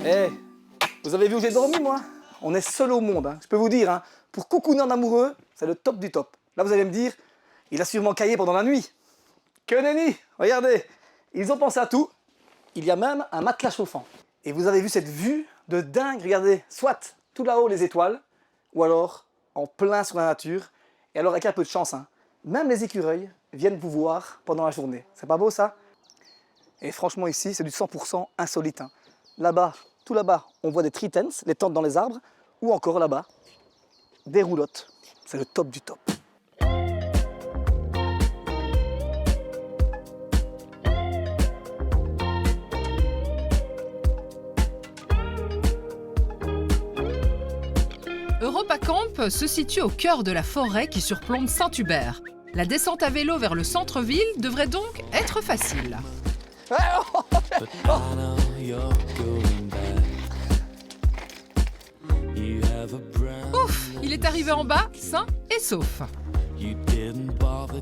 Eh, vous avez vu où j'ai dormi, moi? On est seul au monde, hein. Je peux vous dire, hein, pour coucouner en amoureux, c'est le top du top. Là, vous allez me dire, il a sûrement caillé pendant la nuit. Que nenni! Regardez, ils ont pensé à tout. Il y a même un matelas chauffant. Et vous avez vu cette vue de dingue, regardez, soit tout là-haut les étoiles, ou alors en plein sur la nature. Et alors avec un peu de chance, hein, même les écureuils viennent vous voir pendant la journée. C'est pas beau ça? Et franchement ici, c'est du 100% insolite, hein. Là-bas, tout là-bas, on voit des tree tents, les tentes dans les arbres, ou encore là-bas, des roulottes. C'est le top du top. Europa Camp se situe au cœur de la forêt qui surplombe Saint-Hubert. La descente à vélo vers le centre-ville devrait donc être facile. Ouf, il est arrivé en bas, sain et sauf.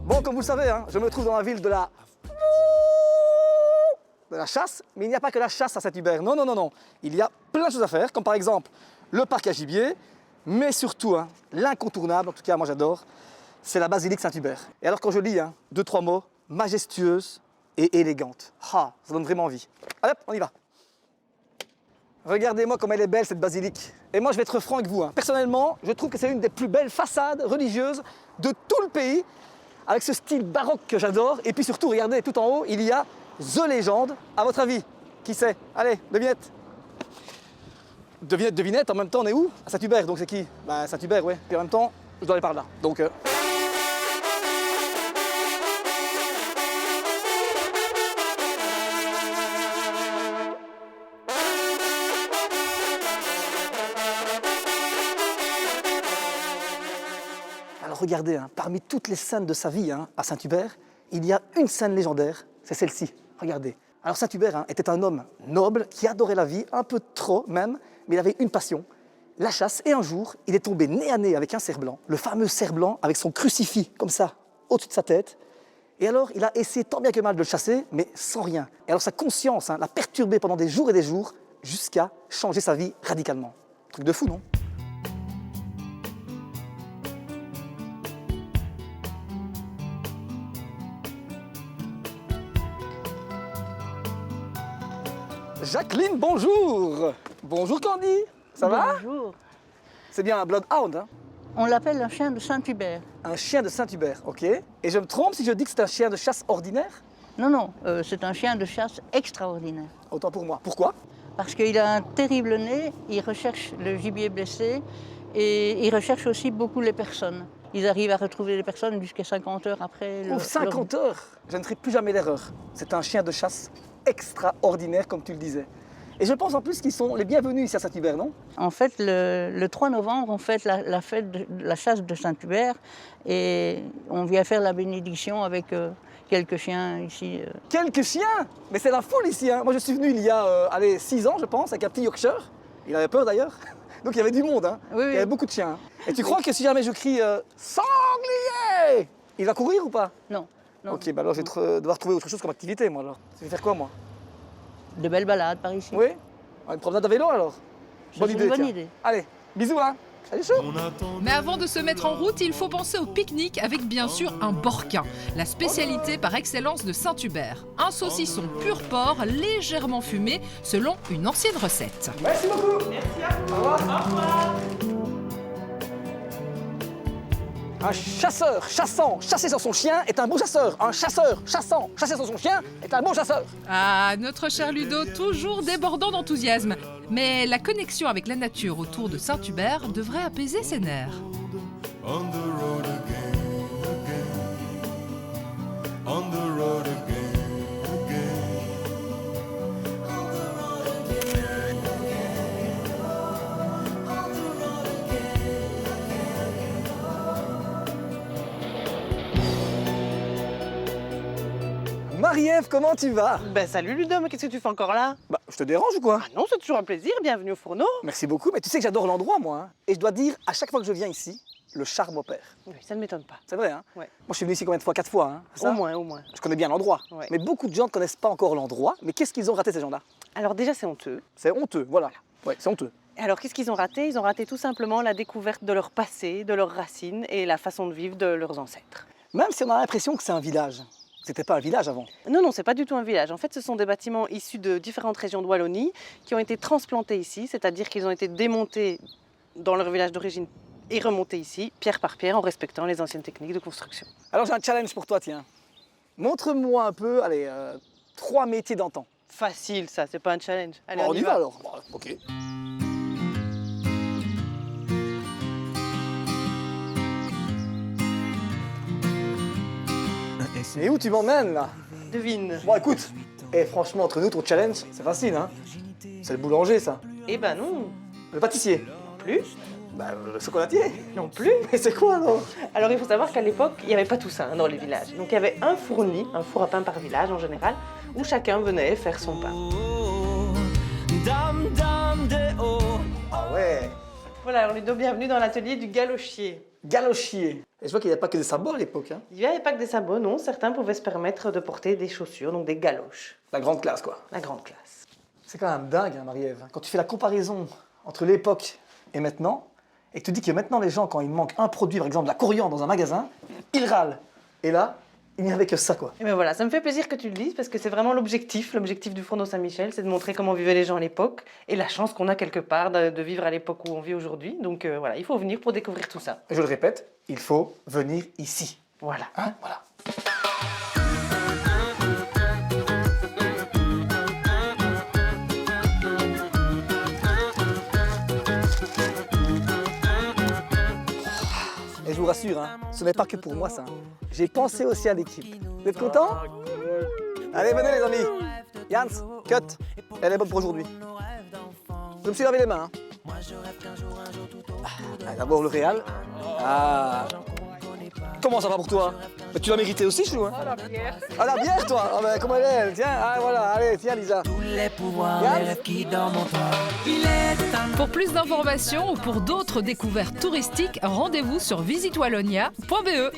Bon, comme vous le savez, hein, je me trouve dans la ville de la chasse, mais il n'y a pas que la chasse à Saint-Hubert. Non, non, non, non. Il y a plein de choses à faire, comme par exemple le parc à gibier, mais surtout, hein, l'incontournable, en tout cas moi j'adore, c'est la basilique Saint-Hubert. Et alors quand je lis, hein, 2-3 mots, majestueuse et élégante. Ah, ça donne vraiment envie. Allez, hop, on y va. Regardez-moi comme elle est belle cette basilique. Et moi je vais être franc avec vous, hein. Personnellement, je trouve que c'est une des plus belles façades religieuses de tout le pays, avec ce style baroque que j'adore. Et puis surtout, regardez, tout en haut, il y a The Légende. À votre avis, qui c'est? Allez, devinette. Devinette, en même temps on est où? À Saint-Hubert, donc c'est qui? Bah Saint-Hubert, ouais. Puis en même temps, je dois aller par là. Donc... Alors regardez, hein, parmi toutes les scènes de sa vie, hein, à Saint-Hubert, il y a une scène légendaire, c'est celle-ci. Regardez. Alors Saint-Hubert, hein, était un homme noble qui adorait la vie, un peu trop même, mais il avait une passion, la chasse. Et un jour, il est tombé nez à nez avec un cerf blanc, le fameux cerf blanc avec son crucifix comme ça, au-dessus de sa tête. Et alors, il a essayé tant bien que mal de le chasser, mais sans rien. Et alors sa conscience, hein, l'a perturbé pendant des jours et des jours, jusqu'à changer sa vie radicalement. Truc de fou, non? Jacqueline, bonjour! Bonjour Candy, ça va? Bonjour. C'est bien un bloodhound, hein? On l'appelle un chien de Saint-Hubert. Un chien de Saint-Hubert, ok. Et je me trompe si je dis que c'est un chien de chasse ordinaire? Non, non, c'est un chien de chasse extraordinaire. Autant pour moi. Pourquoi? Parce qu'il a un terrible nez, il recherche le gibier blessé et il recherche aussi beaucoup les personnes. Ils arrivent à retrouver les personnes jusqu'à 50 heures après. Ouf, 50 heures! Je ne ferai plus jamais l'erreur. C'est un chien de chasse extraordinaire, comme tu le disais. Et je pense en plus qu'ils sont les bienvenus ici à Saint-Hubert, non? En fait, le 3 novembre, on fête la fête de la chasse de Saint-Hubert et on vient faire la bénédiction avec quelques chiens ici. Quelques chiens! Mais c'est la foule ici, hein. Moi je suis venu il y a 6 ans, je pense, avec un petit Yorkshire. Il avait peur d'ailleurs. Donc il y avait du monde, hein. Oui, Il y avait beaucoup de chiens. Hein. Et tu crois que si jamais je crie sanglier, il va courir ou pas? Non, non. Ok, bah alors je vais devoir trouver autre chose comme activité, moi alors. Tu veux faire quoi, moi? De belles balades par ici. Oui? Une promenade à vélo alors? C'est une bonne tiens. idée. Allez, bisous, hein. Salut, chaud. Mais avant de se mettre en route, il faut penser au pique-nique avec bien sûr un porquin, la spécialité par excellence de Saint-Hubert. Un saucisson pur porc, légèrement fumé, selon une ancienne recette. Merci beaucoup. Merci à vous. Au revoir. Au revoir. Un chasseur chassant, chasser sur son chien est un bon chasseur. Un chasseur chassant, chasser sur son chien est un bon chasseur. Ah, notre cher Ludo, toujours débordant d'enthousiasme. Mais la connexion avec la nature autour de Saint-Hubert devrait apaiser ses nerfs. On the road again, again. On the road again, again. On the road again, again. On the road again, again. Marie-Ève, comment tu vas? Ben salut Ludo, mais qu'est-ce que tu fais encore là? Bah, je te dérange ou quoi? Ah non, c'est toujours un plaisir, bienvenue au fourneau. Merci beaucoup, mais tu sais que j'adore l'endroit, moi. Hein. Et je dois dire, à chaque fois que je viens ici, le charme opère. Oui, ça ne m'étonne pas. C'est vrai, hein? Ouais. Moi, je suis venu ici combien de fois? 4 fois, hein? C'est ça? Au moins. Je connais bien l'endroit. Ouais. Mais beaucoup de gens ne connaissent pas encore l'endroit. Mais qu'est-ce qu'ils ont raté, ces gens-là? Alors déjà, c'est honteux. C'est honteux, voilà. Ouais, c'est honteux. Alors, qu'est-ce qu'ils ont raté? Ils ont raté tout simplement la découverte de leur passé, de leurs racines et la façon de vivre de leurs ancêtres. Même si on a l'impression que c'est un village. C'était pas un village avant. Non, c'est pas du tout un village. En fait, ce sont des bâtiments issus de différentes régions de Wallonie qui ont été transplantés ici, c'est-à-dire qu'ils ont été démontés dans leur village d'origine et remontés ici, pierre par pierre, en respectant les anciennes techniques de construction. Alors j'ai un challenge pour toi, tiens. Montre-moi un peu, allez, 3 métiers d'antan. Facile, ça, c'est pas un challenge. Allez, On y va alors. Bon, ok. Et où tu m'emmènes là? Devine. Bon écoute, franchement entre nous ton challenge, c'est facile hein. C'est le boulanger ça. Eh ben non, Le pâtissier. plus. Bah le chocolatier. Non plus. Mais c'est quoi alors? Alors il faut savoir qu'à l'époque, il n'y avait pas tout ça dans les villages. Donc il y avait un fourni, un four à pain par village en général, où chacun venait faire son pain. Ah ouais. Voilà, on est donc bienvenue dans l'atelier du galochier. Galochier. Et je vois qu'il n'y avait pas que des sabots à l'époque hein. Il n'y avait pas que des sabots, non. Certains pouvaient se permettre de porter des chaussures, donc des galoches. La grande classe quoi. La grande classe. C'est quand même dingue hein, Marie-Ève. Quand tu fais la comparaison entre l'époque et maintenant, et que tu dis que maintenant les gens quand il manque un produit, par exemple de la coriandre dans un magasin, ils râlent. Et là, il n'y avait que ça quoi. Et bien voilà, ça me fait plaisir que tu le dises parce que c'est vraiment l'objectif du Fourneau Saint-Michel, c'est de montrer comment vivaient les gens à l'époque et la chance qu'on a quelque part de vivre à l'époque où on vit aujourd'hui. Donc voilà, il faut venir pour découvrir tout ça. Et je le répète, il faut venir ici. Voilà. Hein, voilà. Et je vous rassure, hein, ce n'est pas que pour moi ça. J'ai pensé aussi à l'équipe. Vous êtes contents? Allez, venez les amis. Jans, cut. Elle est bonne pour aujourd'hui. Je me suis lavé les mains. Hein. Ah, d'abord le Réal. Ah. Comment ça va pour toi? Mais tu l'as mérité aussi, Chou, hein? Ah, la bière, toi? Ah, ben, comment elle est? Tiens, ah, voilà, allez, tiens, Lisa. Pour plus d'informations ou pour d'autres découvertes touristiques, rendez-vous sur visitewallonia.be.